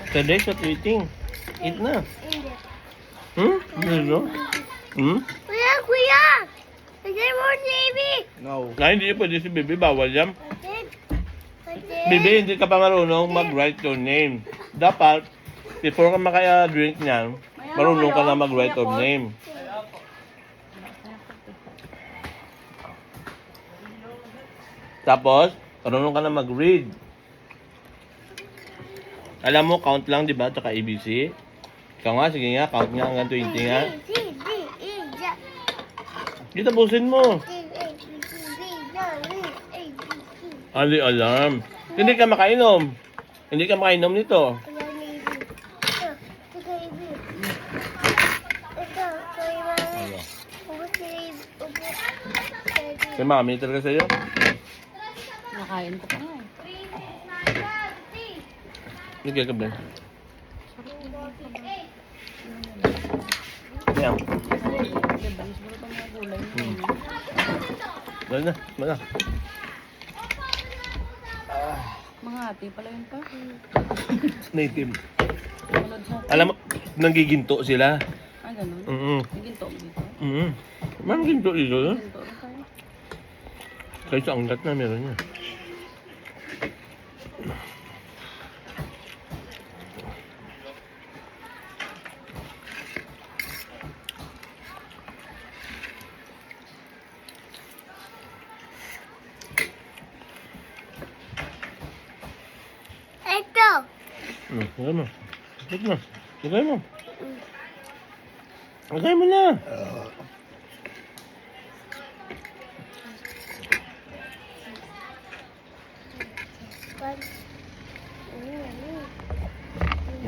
Today, what you eating? Eat na. Hindi. Ano? Kuya, kuya! Bigay mo, baby! No. Hindi pwede si Bibi. Bawal yan. Bakit? Bibi, hindi ka pa marunong mag-write your name. Dapat, before ka makaya-drink niyan, marunong ka na mag-write your name. Tapos, marunong ka na mag-read. Alam mo, count lang, di ba? Tsaka ABC. Ikaw nga, sige nga, count nga hanggang 20 nga. Di tapusin mo. Ali alarm. Hindi ka makainom. Hindi ka makainom nito. May mami talaga sa'yo. Nakain ko pa nga eh. Hindi ka ba? Yan. Diba, siguro pa mga gulay. Wala na, wala. Mga hati pala yun pa. Native. Sunod sa... Alam mo, nanggiginto sila. Ah, ganun. May ginto dito. Mang ginto dito. Ginto rin tayo. Kahit sa anggat na meron niya. Ito! Lagay mo. Lagay mo. Lagay mo. Lagay mo na.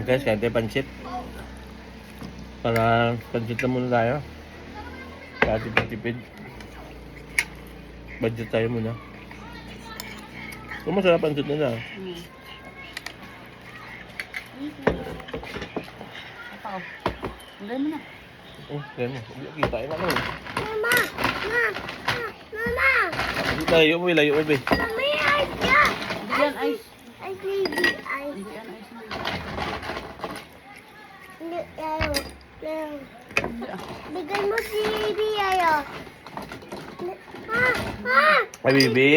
Guys, kaya tayo pansit. Para pansit na muna tayo. Kaya tipid-tipid. Budget tayo muna. Kung masarap pansit nila. Apa oh. Lagay mo na. Kaya mo. Kita yun ako. Mama! Mama! Layo mo, layo mo, be. Mama, ice ka! Hindi yan ice. Ice, baby, ice. Hindi yan ice. Hindi, ayaw. Ayaw. Hindi ah. Bigay mo si baby, ayaw. Ah! Ay, baby.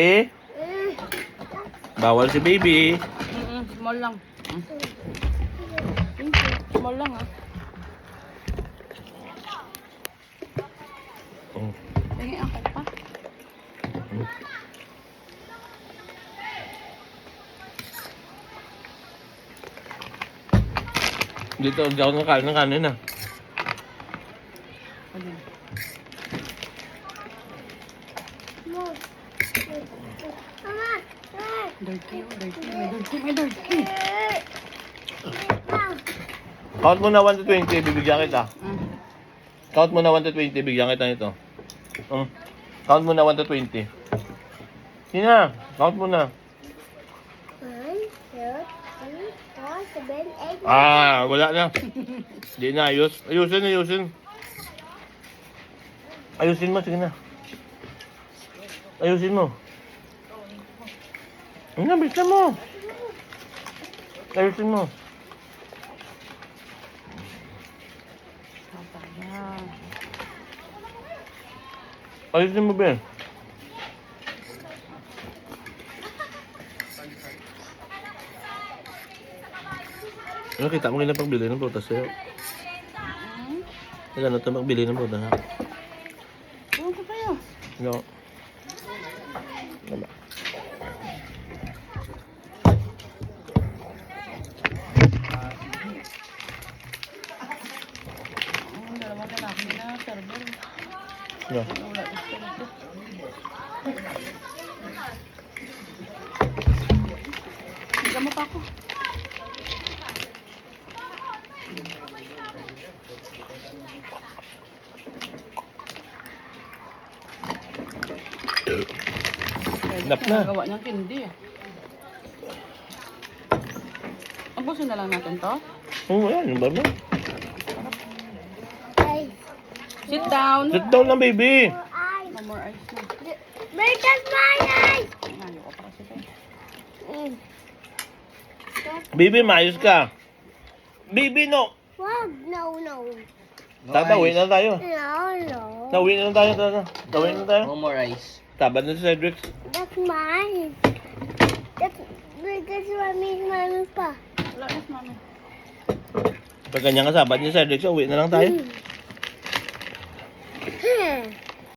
Bawal si baby. Small lang. Thank you. Small lang ah. Tingin ako pa. Dito, hindi ako nakain ng kanin ah. Ano? Mama! Dirty oh, dirty. May dirty. Count mo na 1 to 20, bibigyan kita. Count mo na 1 to 20, bigyan kita nito. Count mo na 1 to 20. Sige na, count mo na. 1, 2, 3, 4, 7, 8, Wala na. Hindi na, ayusin. Ayusin mo, sige na. Ayusin mo. Ano, bilisan mo. Ayusin mo. Ayusin mo, Ben. Ano, kita mo kailan pagbili ng prutas sa'yo? Kailan ito magbili ng prutas, ha? Ewan ko kayo. No. Wala. Dalawang kalaki na server. No. Wala gusto nito. Higa mo pa ako. Nap na. Gawa niyang candy eh. Ubusin na lang natin to. Oo, yan. Yung barba. ice. Sit down. Sit down lang, baby. Ice. No more ice na. Where does my ice? Ayaw ko pa kasi tayo. Baby, maayos ka. Bibi, no! Wag, no, no. Tata, uwi na tayo. No, no. Nauwi na tayo, tata. Nauwi na tayo. No more rice. Tabad na si Cedric. That's mine. That's because mommy pa. Wala na si mami. Pag kanya kasabad ni Cedric, so uwi na lang tayo.